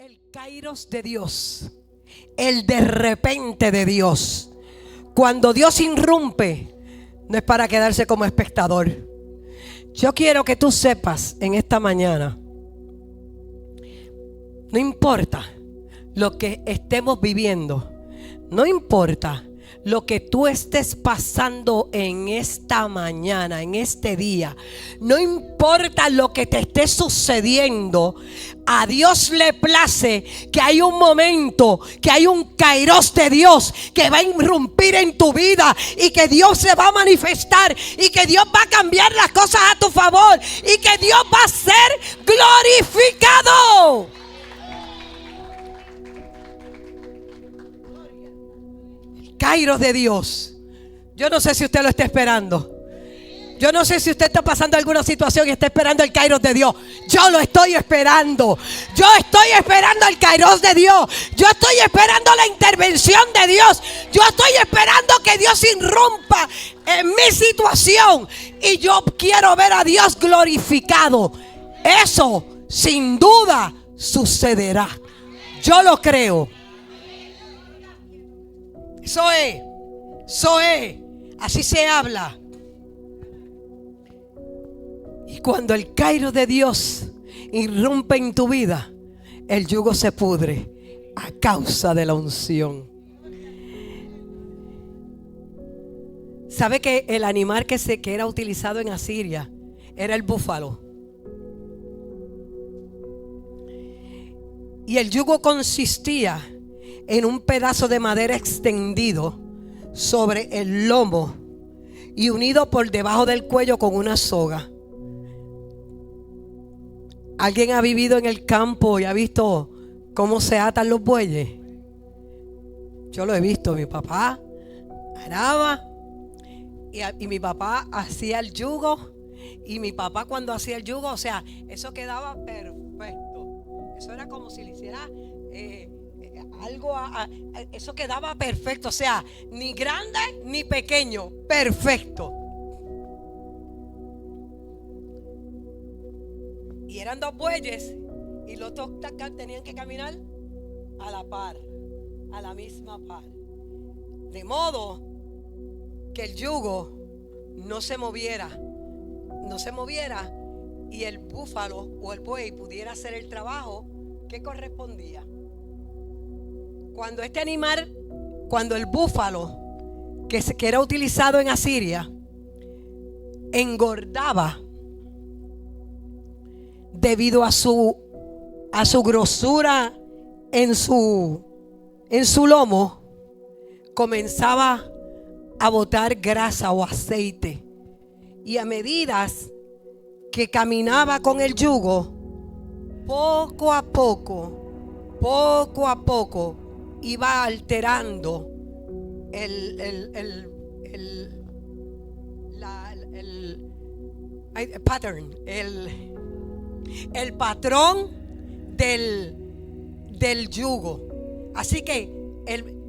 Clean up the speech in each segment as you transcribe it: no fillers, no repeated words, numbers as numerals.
El kairos de Dios, el de repente de Dios. Cuando Dios irrumpe, no es para quedarse como espectador. Yo quiero que tú sepas en esta mañana, no importa lo que estemos viviendo, no importa lo que tú estés pasando en esta mañana, en este día, no importa lo que te esté sucediendo, a Dios le place que hay un momento, que hay un kairos de Dios que va a irrumpir en tu vida y que Dios se va a manifestar y que Dios va a cambiar las cosas a tu favor y que Dios va a ser glorificado. Kairos de Dios. Yo no sé si usted lo está esperando. Yo no sé si usted está pasando alguna situación y está esperando el kairos de Dios. Yo lo estoy esperando. Yo estoy esperando el kairos de Dios. Yo estoy esperando la intervención de Dios. Yo estoy esperando que Dios irrumpa en mi situación. Y yo quiero ver a Dios glorificado. Eso sin duda sucederá. Yo lo creo. Eso es, así se habla. Y cuando el kairos de Dios irrumpe en tu vida, el yugo se pudre a causa de la unción. ¿Sabe que el animal que era utilizado en Asiria era el búfalo? Y el yugo consistía en un pedazo de madera extendido sobre el lomo y unido por debajo del cuello con una soga. ¿Alguien ha vivido en el campo y ha visto cómo se atan los bueyes? Yo lo he visto. Mi papá araba y mi papá hacía el yugo. Y mi papá cuando hacía el yugo, o sea, eso quedaba perfecto. Eso era como si le hiciera algo, eso quedaba perfecto, o sea, ni grande ni pequeño, perfecto. Y eran dos bueyes y los dos tenían que caminar a la par, a la misma par, de modo que el yugo no se moviera y el búfalo o el buey pudiera hacer el trabajo que correspondía. Cuando este animal, cuando el búfalo que era utilizado en Asiria engordaba debido a su grosura en su lomo, comenzaba a botar grasa o aceite, y a medida que caminaba con el yugo, poco a poco iba alterando el patrón del yugo. Así que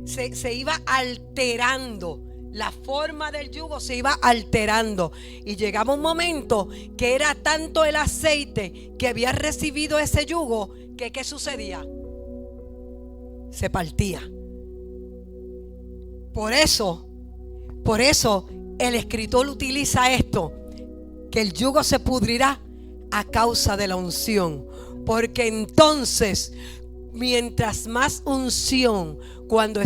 se iba alterando. La forma del yugo se iba alterando. Y llegaba un momento que era tanto el aceite que había recibido ese yugo que ¿qué sucedía? Se partía. Por eso el escritor utiliza esto, que el yugo se pudrirá a causa de la unción. Porque entonces, mientras más unción, cuando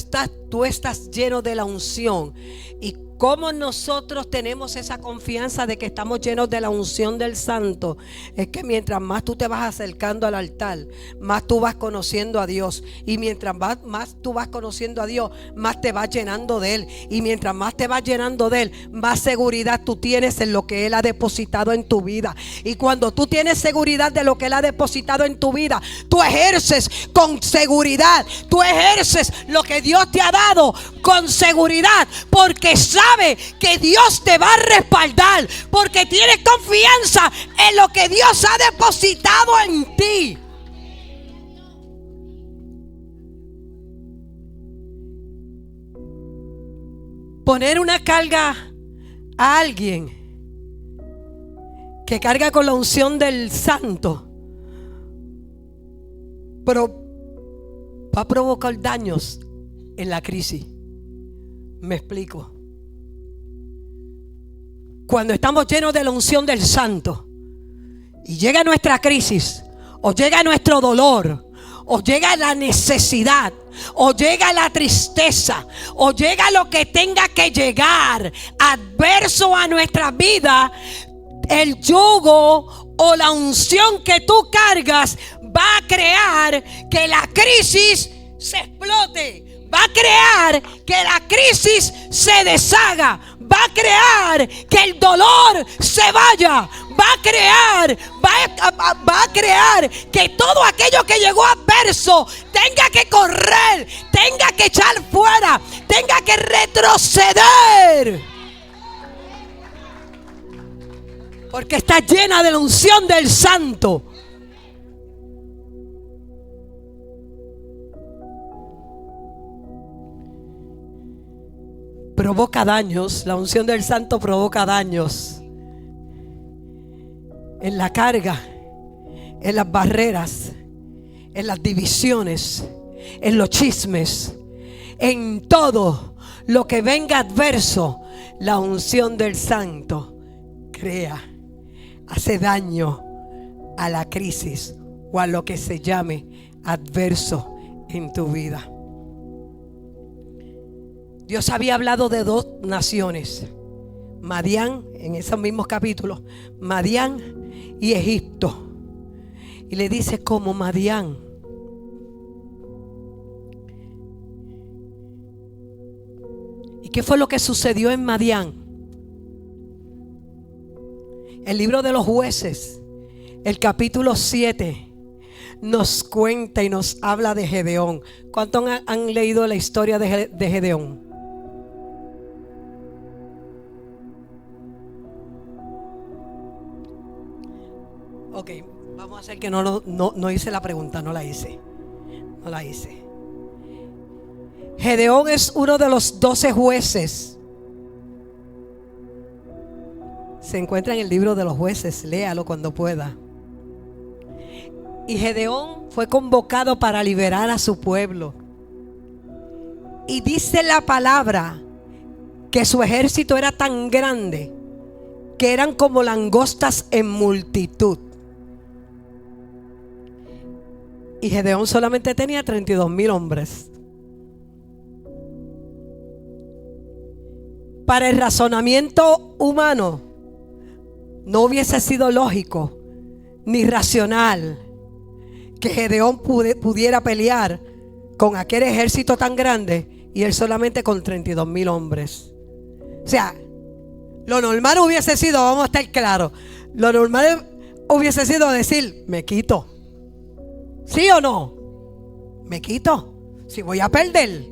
tú estás lleno de la unción, y como nosotros tenemos esa confianza de que estamos llenos de la unción del Santo, es que mientras más tú te vas acercando al altar, más tú vas conociendo a Dios, y mientras más tú vas conociendo a Dios, más te vas llenando de Él, y mientras más te vas llenando de Él, más seguridad tú tienes en lo que Él ha depositado en tu vida. Y cuando tú tienes seguridad de lo que Él ha depositado en tu vida, tú ejerces con seguridad, tú ejerces lo que Dios te ha dado con seguridad, porque sabe que Dios te va a respaldar, porque tienes confianza en lo que Dios ha depositado en ti. Poner una carga a alguien que carga con la unción del Santo va a provocar daños en la crisis. Me explico. Cuando estamos llenos de la unción del Santo y llega nuestra crisis, o llega nuestro dolor, o llega la necesidad, o llega la tristeza, o llega lo que tenga que llegar adverso a nuestra vida, el yugo o la unción que tú cargas va a crear que la crisis se explote. Va a crear que la crisis se deshaga. Va a crear que el dolor se vaya. Va a crear que todo aquello que llegó adverso tenga que correr, tenga que echar fuera, tenga que retroceder. Porque está llena de la unción del Santo. Provoca daños, la unción del Santo provoca daños en la carga, en las barreras, en las divisiones, en los chismes, en todo lo que venga adverso. La unción del Santo crea, hace daño a la crisis o a lo que se llame adverso en tu vida. Dios había hablado de dos naciones, Madián, en esos mismos capítulos, Madián y Egipto. Y le dice, como Madián. ¿Y qué fue lo que sucedió en Madián? El libro de los Jueces, el capítulo 7, nos cuenta y nos habla de Gedeón. ¿Cuántos han leído la historia de Gedeón? Ok, vamos a hacer que no hice la pregunta, no la hice. Gedeón es uno de los 12 jueces. Se encuentra en el libro de los Jueces, léalo cuando pueda. Y Gedeón fue convocado para liberar a su pueblo. Y dice la palabra que su ejército era tan grande que eran como langostas en multitud. Y Gedeón solamente tenía 32,000 hombres. Para el razonamiento humano no hubiese sido lógico ni racional que Gedeón pudiera pelear con aquel ejército tan grande y él solamente con 32,000 hombres. O sea, lo normal hubiese sido, vamos a estar claros, lo normal hubiese sido decir, me quito. ¿Sí o no? Me quito. Si voy a perder.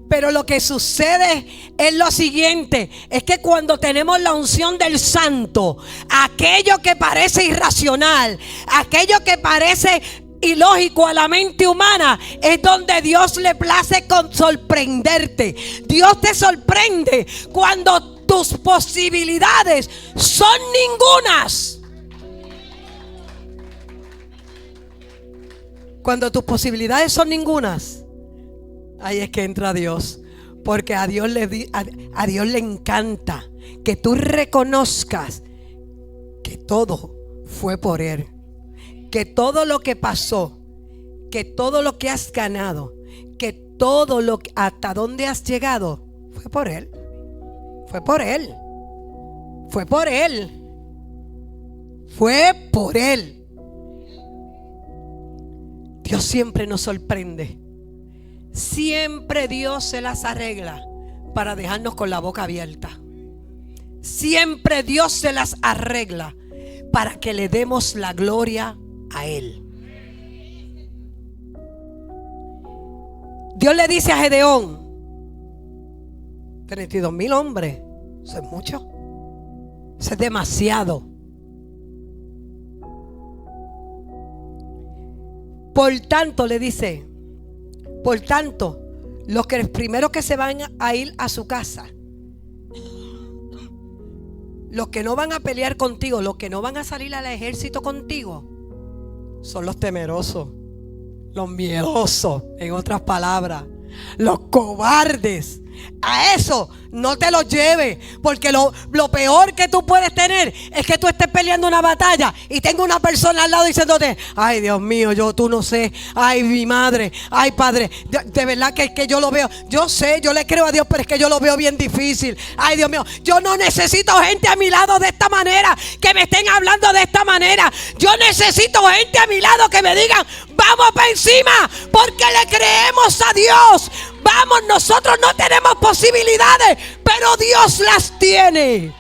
Pero lo que sucede es lo siguiente, es que cuando tenemos la unción del Santo, aquello que parece irracional, aquello que parece ilógico a la mente humana, es donde Dios le place con sorprenderte. Dios te sorprende cuando tus posibilidades son ningunas. Cuando tus posibilidades son ningunas, ahí es que entra Dios. Porque a Dios le encanta que tú reconozcas que todo fue por Él. Que todo lo que pasó, que todo lo que has ganado, que todo lo que, hasta donde has llegado, fue por Él. Fue por Él. Fue por Él. Fue por Él. Dios siempre nos sorprende. Siempre Dios se las arregla para dejarnos con la boca abierta. Siempre Dios se las arregla para que le demos la gloria a Él. Dios le dice a Gedeón, 32,000 hombres, eso es mucho, eso es demasiado. Por tanto, le dice, por tanto, los primeros que se van a ir a su casa, los que no van a pelear contigo, los que no van a salir al ejército contigo, son los temerosos, los miedosos, en otras palabras, los cobardes. A eso no te lo lleves, porque lo peor que tú puedes tener es que tú estés peleando una batalla y tenga una persona al lado diciéndote: ay, Dios mío, tú no sé, ay, mi madre, ay, padre, de verdad que yo lo veo, yo sé, yo le creo a Dios, pero es que yo lo veo bien difícil. Ay, Dios mío, yo no necesito gente a mi lado de esta manera, que me estén hablando de esta manera. Yo necesito gente a mi lado que me digan: vamos para encima, porque le creemos a Dios. Vamos, nosotros no tenemos posibilidades, pero Dios las tiene.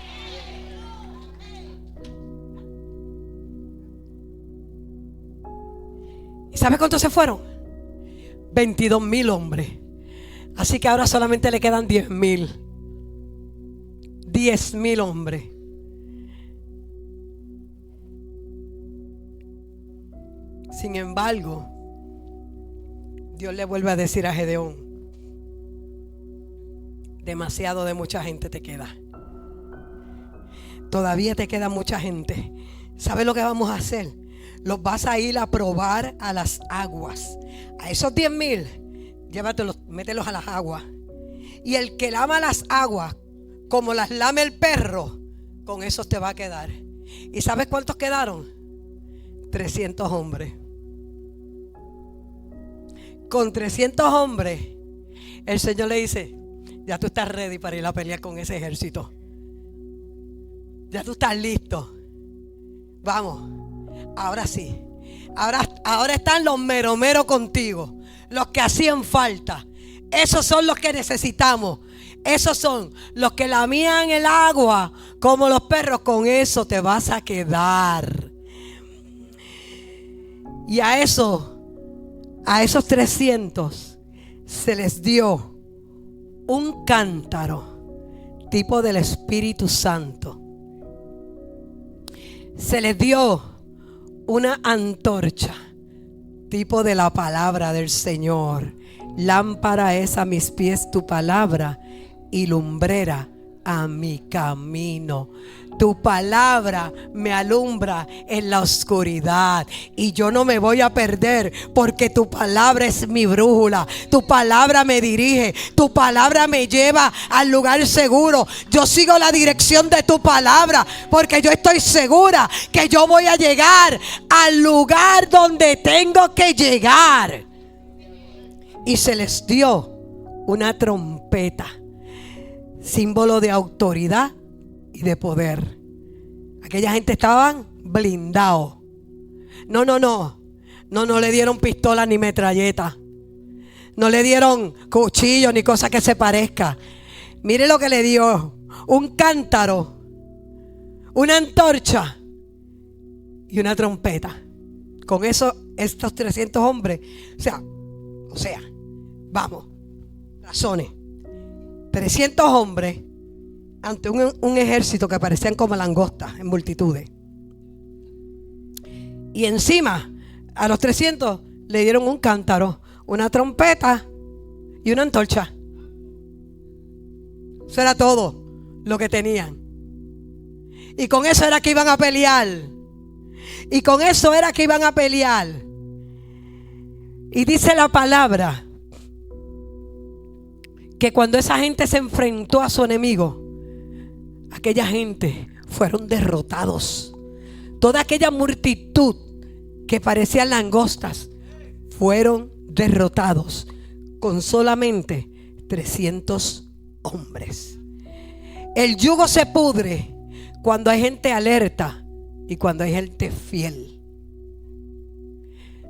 ¿Y sabe cuántos se fueron? 22,000 hombres. Así que ahora solamente le quedan 10,000. 10,000 hombres. Sin embargo, Dios le vuelve a decir a Gedeón: demasiado de mucha gente te queda. Todavía te queda mucha gente. ¿Sabes lo que vamos a hacer? Los vas a ir a probar a las aguas. A esos 10,000, llévatelos, mételos a las aguas. Y el que lama las aguas como las lame el perro, con esos te va a quedar. ¿Y sabes cuántos quedaron? 300 hombres. Con 300 hombres, el Señor le dice: ya tú estás ready para ir a pelear con ese ejército. Ya tú estás listo. Vamos. Ahora sí. Ahora están los meromeros contigo. Los que hacían falta. Esos son los que necesitamos. Esos son los que lamían el agua como los perros. Con eso te vas a quedar. Y a esos 300 se les dio un cántaro tipo del Espíritu Santo. Se les dio una antorcha tipo de la palabra del Señor. Lámpara es a mis pies tu palabra y lumbrera a mi camino. Tu palabra me alumbra en la oscuridad y yo no me voy a perder, porque tu palabra es mi brújula. Tu palabra me dirige, tu palabra me lleva al lugar seguro. Yo sigo la dirección de tu palabra, porque yo estoy segura que yo voy a llegar al lugar donde tengo que llegar. Y se les dio una trompeta, símbolo de autoridad y de poder. Aquella gente estaban blindados. No le dieron pistola ni metralleta. No le dieron cuchillo ni cosa que se parezca. Mire lo que le dio: un cántaro, una antorcha y una trompeta. Con eso, estos 300 hombres, o sea, vamos, razones. 300 hombres ante un ejército que parecían como langostas en multitudes. Y encima a los 300 le dieron un cántaro, una trompeta y una antorcha. Eso era todo lo que tenían. Y con eso era que iban a pelear. Y dice la palabra que cuando esa gente se enfrentó a su enemigo, aquella gente fueron derrotados. Toda aquella multitud que parecían langostas fueron derrotados con solamente 300 hombres. El yugo se pudre cuando hay gente alerta y cuando hay gente fiel.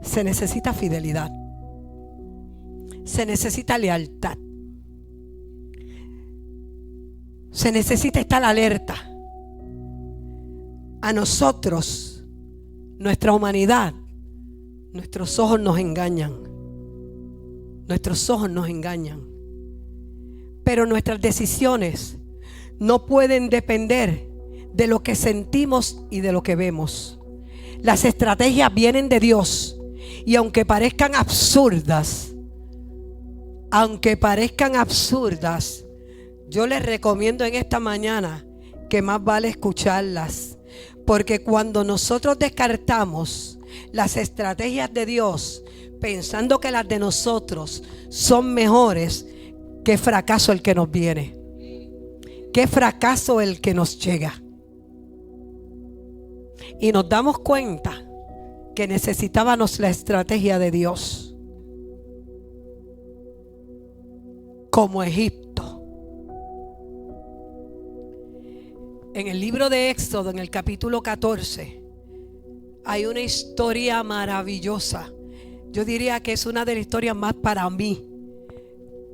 Se necesita fidelidad. Se necesita lealtad. Se necesita estar alerta. A nosotros, nuestra humanidad, nuestros ojos nos engañan. Nuestros ojos nos engañan. Pero nuestras decisiones no pueden depender de lo que sentimos y de lo que vemos. Las estrategias vienen de Dios. Y aunque parezcan absurdas, yo les recomiendo en esta mañana que más vale escucharlas. Porque cuando nosotros descartamos las estrategias de Dios, pensando que las de nosotros son mejores, qué fracaso el que nos viene. Qué fracaso el que nos llega. Y nos damos cuenta que necesitábamos la estrategia de Dios. Como Egipto. En el libro de Éxodo, en el capítulo 14, hay una historia maravillosa. Yo diría que es una de las historias más, para mí,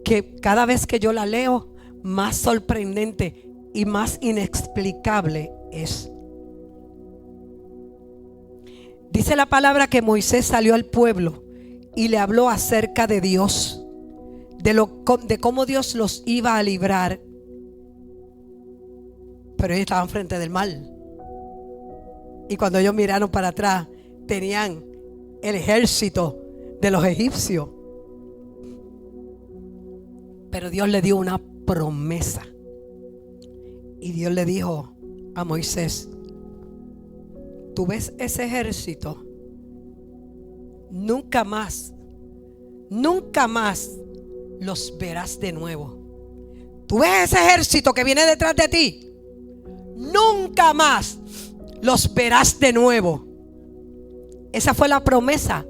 que cada vez que yo la leo, más sorprendente y más inexplicable es. Dice la palabra que Moisés salió al pueblo y le habló acerca de Dios, de cómo Dios los iba a librar. Pero ellos estaban frente del mar. Y cuando ellos miraron para atrás, tenían el ejército de los egipcios. Pero Dios le dio una promesa. Y Dios le dijo a Moisés: tú ves ese ejército, nunca más los verás de nuevo. Tú ves ese ejército que viene detrás de ti, nunca más los verás de nuevo. Esa fue la promesa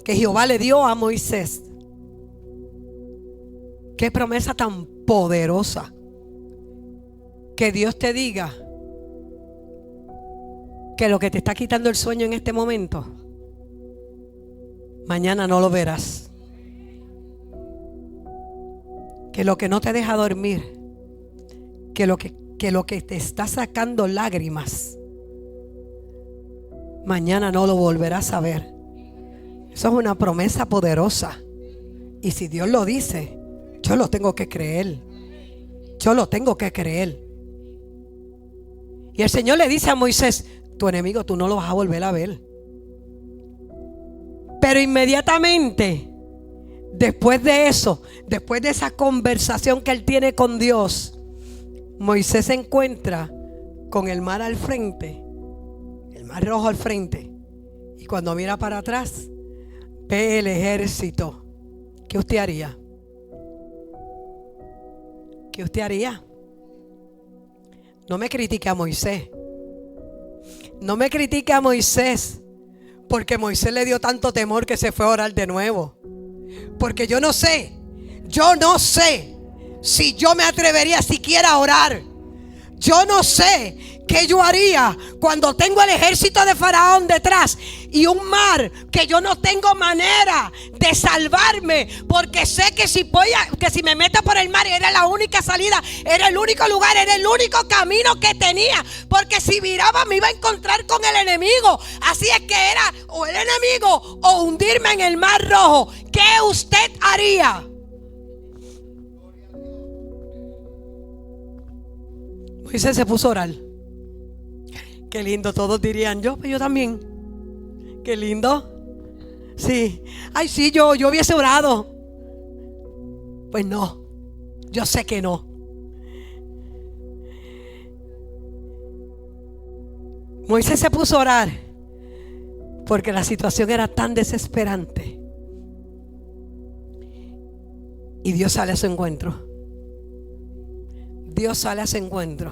que Jehová le dio a Moisés. Qué promesa tan poderosa. Que Dios te diga que lo que te está quitando el sueño en este momento, mañana no lo verás. Que lo que no te deja dormir, que lo que te está sacando lágrimas, mañana no lo volverás a ver. Eso es una promesa poderosa. Y si Dios lo dice, yo lo tengo que creer. Yo lo tengo que creer. Y el Señor le dice a Moisés: tu enemigo tú no lo vas a volver a ver. Pero inmediatamente después de eso, después de esa conversación que él tiene con Dios, Moisés se encuentra con el mar al frente, el mar rojo al frente. Y cuando mira para atrás, ve el ejército. ¿Qué usted haría? ¿Qué usted haría? No me critique a Moisés. No me critique a Moisés, porque Moisés le dio tanto temor que se fue a orar de nuevo. Porque yo no sé si yo me atrevería siquiera a orar. Yo no sé qué yo haría cuando tengo el ejército de Faraón detrás y un mar que yo no tengo manera de salvarme, porque sé que si me meto por el mar era la única salida, era el único lugar, era el único camino que tenía, porque si viraba me iba a encontrar con el enemigo. Así es que era o el enemigo o hundirme en el mar rojo. ¿Qué usted haría? Moisés se puso a orar. Qué lindo, todos dirían: yo también. Qué lindo. Sí. Ay, sí, yo hubiese orado. Pues no, yo sé que no. Moisés se puso a orar porque la situación era tan desesperante. Y Dios sale a su encuentro. Dios sale a su encuentro.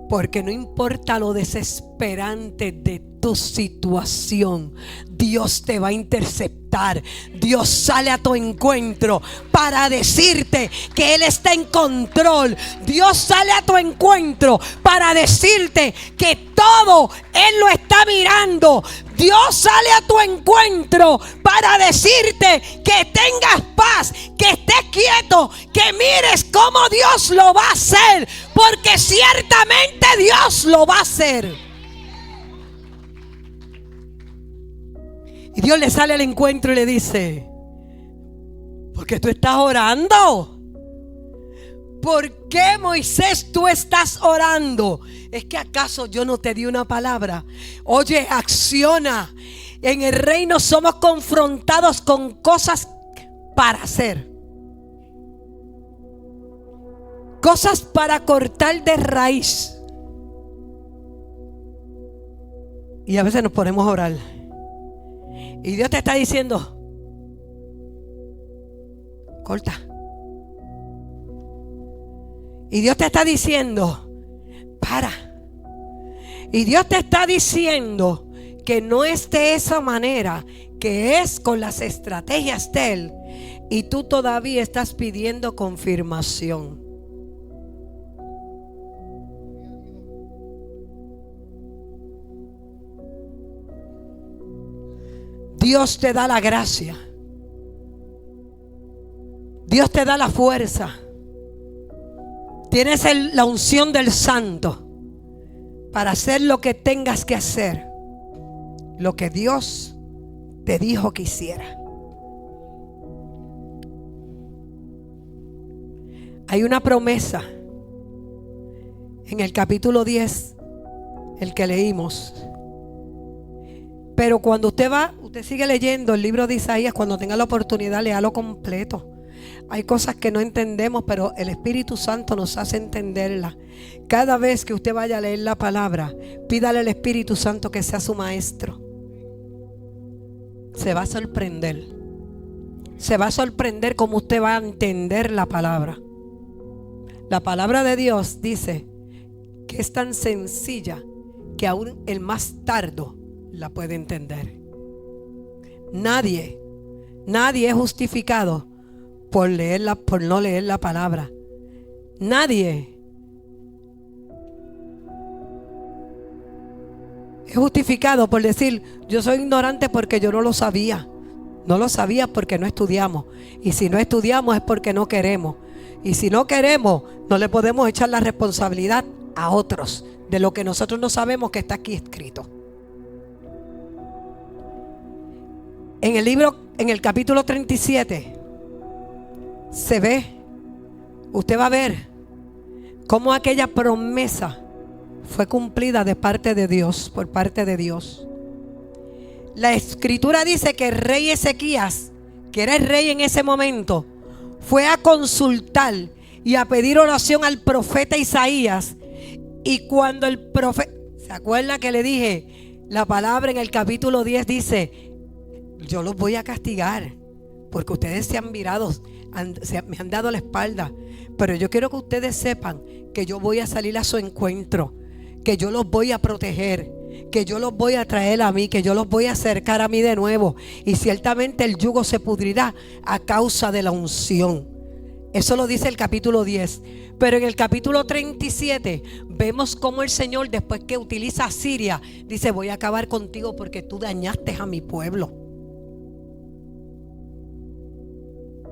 Porque no importa lo desesperante de tu situación, Dios te va a interceptar. Dios sale a tu encuentro para decirte que Él está en control. Dios sale a tu encuentro para decirte que todo Él lo está mirando. Dios sale a tu encuentro para decirte que tengas paz, que estés quieto, que mires cómo Dios lo va a hacer, porque ciertamente Dios lo va a hacer. Y Dios le sale al encuentro y le dice: porque tú estás orando. ¿Por qué, Moisés, tú estás orando? ¿Es que acaso yo no te di una palabra? Oye, acciona. En el reino somos confrontados con cosas para hacer, cosas para cortar de raíz. Y a veces nos ponemos a orar. Y Dios te está diciendo: corta. Y Dios te está diciendo: para. Y Dios te está diciendo que no es de esa manera, que es con las estrategias de Él. Y tú todavía estás pidiendo confirmación. Dios te da la gracia. Dios te da la fuerza. Tienes la unción del Santo para hacer lo que tengas que hacer, lo que Dios te dijo que hiciera. Hay una promesa en el capítulo 10, el que leímos. Pero cuando usted sigue leyendo el libro de Isaías, cuando tenga la oportunidad, léalo completo. Hay cosas que no entendemos, pero el Espíritu Santo nos hace entenderlas. Cada vez que usted vaya a leer la palabra, pídale al Espíritu Santo que sea su maestro. Se va a sorprender. Se va a sorprender cómo usted va a entender la palabra. La palabra de Dios dice que es tan sencilla que aún el más tardo la puede entender. Nadie es justificado por no leer la palabra. Nadie es justificado por decir: yo soy ignorante porque yo no lo sabía. No lo sabía porque no estudiamos. Y si no estudiamos es porque no queremos. Y si no queremos, no le podemos echar la responsabilidad a otros de lo que nosotros no sabemos que está aquí escrito. En el libro, en el capítulo 37, se ve, usted va a ver cómo aquella promesa fue cumplida de parte de Dios, por parte de Dios. La escritura dice que el rey Ezequías, que era el rey en ese momento, fue a consultar y a pedir oración al profeta Isaías. Y cuando el profeta, ¿se acuerda que le dije? La palabra en el capítulo 10 dice: yo los voy a castigar porque ustedes se han virado, me han dado la espalda. Pero yo quiero que ustedes sepan que yo voy a salir a su encuentro, que yo los voy a proteger, que yo los voy a traer a mí, que yo los voy a acercar a mí de nuevo. Y ciertamente el yugo se pudrirá a causa de la unción. Eso lo dice el capítulo 10. Pero en el capítulo 37 vemos cómo el Señor, después que utiliza a Siria, dice: voy a acabar contigo porque tú dañaste a mi pueblo.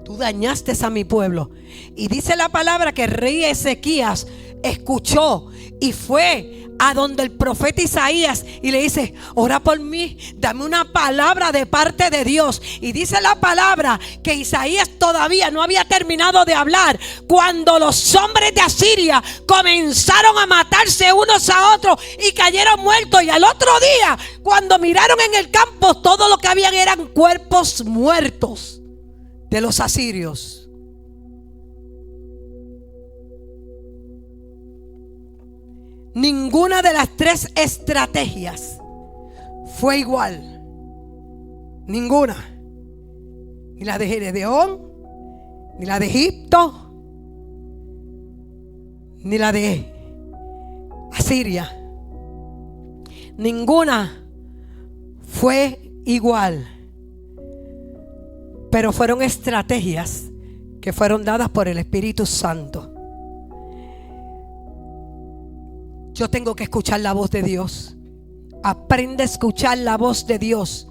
Tú dañaste a mi pueblo. Y dice la palabra que el rey Ezequías escuchó y fue a donde el profeta Isaías y le dice: ora por mí, dame una palabra de parte de Dios. Y dice la palabra que Isaías todavía no había terminado de hablar cuando los hombres de Asiria comenzaron a matarse unos a otros y cayeron muertos. Y al otro día, cuando miraron en el campo, todo lo que habían eran cuerpos muertos de los asirios. Ninguna de las tres estrategias fue igual. Ninguna. Ni la de Gedeón, ni la de Egipto, ni la de Asiria. Ninguna fue igual. Pero fueron estrategias que fueron dadas por el Espíritu Santo. Yo tengo que escuchar la voz de Dios. Aprende a escuchar la voz de Dios.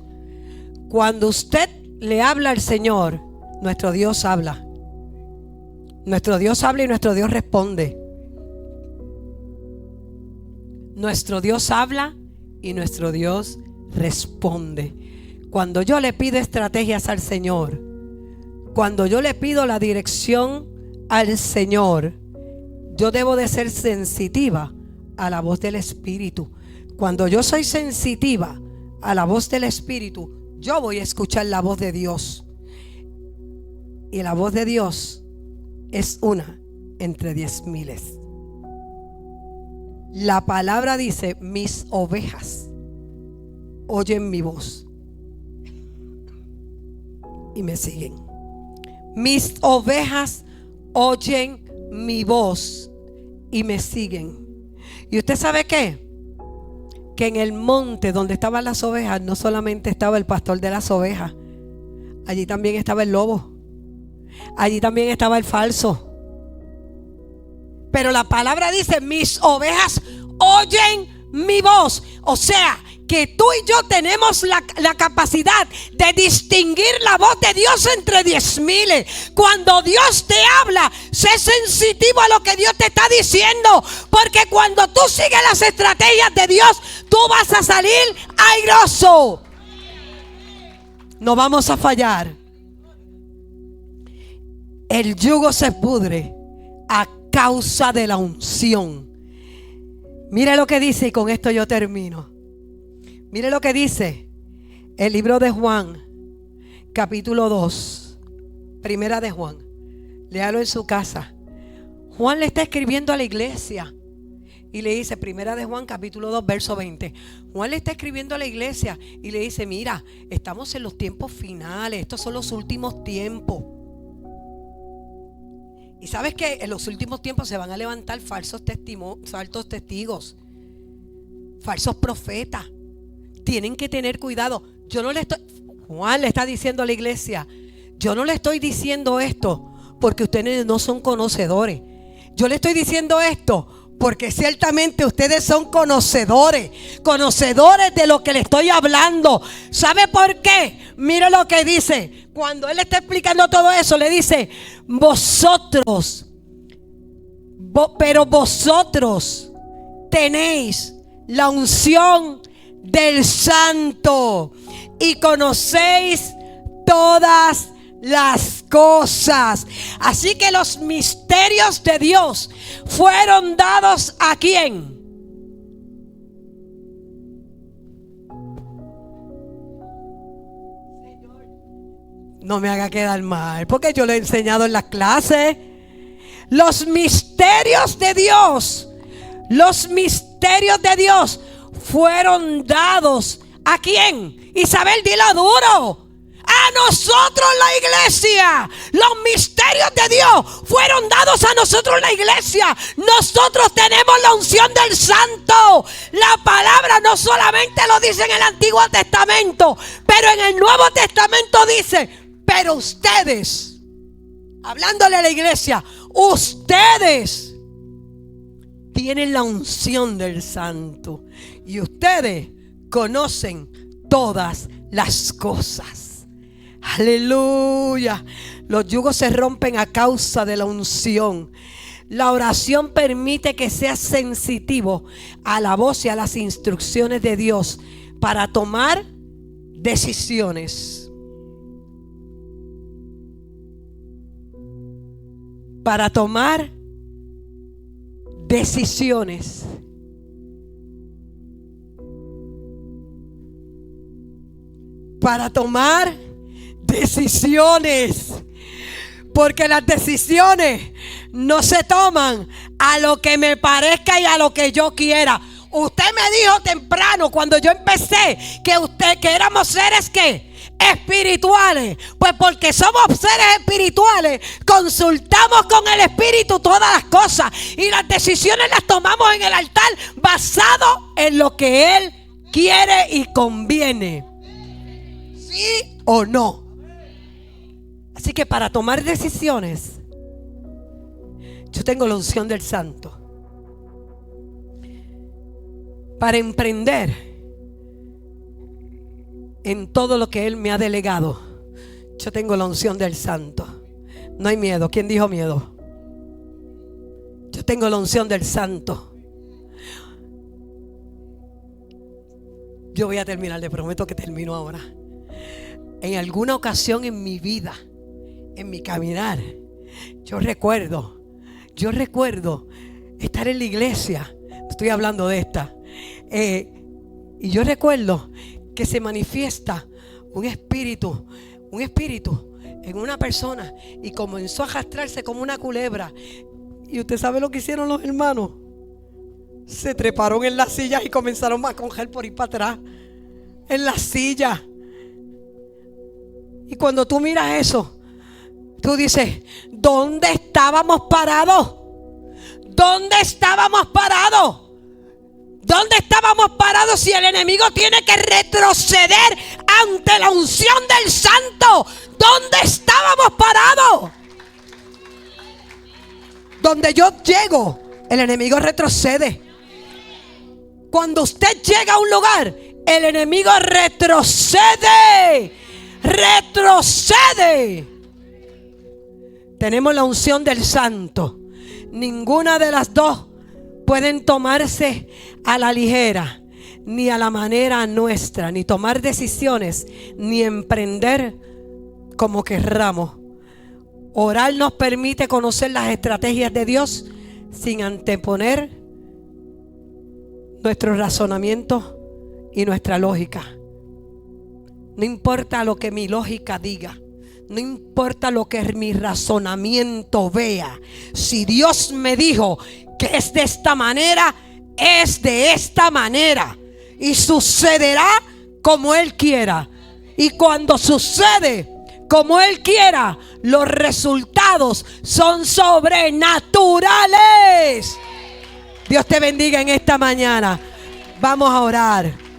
Cuando usted le habla al Señor, nuestro Dios habla. Nuestro Dios habla y nuestro Dios responde. Nuestro Dios habla y nuestro Dios responde. Cuando yo le pido estrategias al Señor, cuando yo le pido la dirección al Señor, yo debo de ser sensitiva a la voz del Espíritu. Cuando yo soy sensitiva a la voz del Espíritu, yo voy a escuchar la voz de Dios. Y la voz de Dios es una entre 10,000. La palabra dice: mis ovejas oyen mi voz. y me siguen. Mis ovejas oyen mi voz y me siguen. ¿Y usted sabe qué? Que en el monte donde estaban las ovejas no solamente estaba el pastor de las ovejas, allí también estaba el lobo, allí también estaba el falso. Pero la palabra dice: mis ovejas oyen mi voz. O sea, que tú y yo tenemos la capacidad de distinguir la voz de Dios entre 10,000. Cuando Dios te habla, sé sensitivo a lo que Dios te está diciendo, porque cuando tú sigues las estrategias de Dios, tú vas a salir airoso. No vamos a fallar. El yugo se pudre a causa de la unción. Mire lo que dice, y con esto yo termino. Mire lo que dice el libro de Juan, capítulo 2, primera de Juan. Léalo en su casa. Juan le está escribiendo a la iglesia y le dice, primera de Juan, capítulo 2, verso 20. Juan le está escribiendo a la iglesia y le dice: mira, estamos en los tiempos finales, estos son los últimos tiempos. Y sabes que en los últimos tiempos se van a levantar falsos testigos, falsos profetas. Tienen que tener cuidado. Juan le está diciendo a la iglesia: yo no le estoy diciendo esto porque ustedes no son conocedores. Yo le estoy diciendo esto porque ciertamente ustedes son conocedores de lo que le estoy hablando. ¿Sabe por qué? Mire lo que dice. Cuando él está explicando todo eso, le dice: pero vosotros tenéis la unción del Santo y conocéis todas las cosas. Así que los misterios de Dios fueron dados ¿a quién? No me haga quedar mal, porque yo lo he enseñado en las clases. Los misterios de Dios fueron dados ¿a quién? Isabel, dilo duro. A nosotros, la iglesia. Los misterios de Dios fueron dados a nosotros, la iglesia. Nosotros tenemos la unción del Santo. La palabra no solamente lo dice en el Antiguo Testamento, pero en el Nuevo Testamento dice: pero ustedes, hablándole a la iglesia, ustedes tienen la unción del Santo y ustedes conocen todas las cosas. Aleluya. Los yugos se rompen a causa de la unción. La oración permite que seas sensitivo a la voz y a las instrucciones de Dios para tomar decisiones. Para tomar decisiones. Para tomar decisiones. Porque las decisiones no se toman a lo que me parezca y a lo que yo quiera. Usted me dijo temprano, cuando yo empecé, que éramos seres ¿qué? Espirituales. Pues porque somos seres espirituales, consultamos con el Espíritu todas las cosas y las decisiones las tomamos en el altar basado en lo que Él quiere y conviene. ¿Sí o no? Así que para tomar decisiones, yo tengo la unción del Santo. Para emprender en todo lo que Él me ha delegado, yo tengo la unción del Santo. No hay miedo. ¿Quién dijo miedo? Yo tengo la unción del Santo. Yo voy a terminar, le prometo que termino ahora. En alguna ocasión en mi vida, en mi caminar, yo recuerdo estar en la iglesia. Estoy hablando de esta. Y yo recuerdo que se manifiesta un espíritu en una persona y comenzó a arrastrarse como una culebra. Y usted sabe lo que hicieron los hermanos. Se treparon en las sillas y comenzaron a coger por ir para atrás en las sillas. Y cuando tú miras eso, tú dices, ¿dónde estábamos parados? ¿Dónde estábamos parados? ¿Dónde estábamos parados si el enemigo tiene que retroceder ante la unción del Santo? ¿Dónde estábamos parados? Donde yo llego, el enemigo retrocede. Cuando usted llega a un lugar, el enemigo retrocede. Retrocede. Tenemos la unción del Santo. Ninguna de las dos pueden tomarse a la ligera, ni a la manera nuestra, ni tomar decisiones, ni emprender como querramos. Orar nos permite conocer las estrategias de Dios sin anteponer nuestro razonamiento y nuestra lógica. No importa lo que mi lógica diga, no importa lo que mi razonamiento vea. Si Dios me dijo que es de esta manera, es de esta manera. Y sucederá como Él quiera. Y cuando sucede como Él quiera, los resultados son sobrenaturales. Dios te bendiga en esta mañana. Vamos a orar.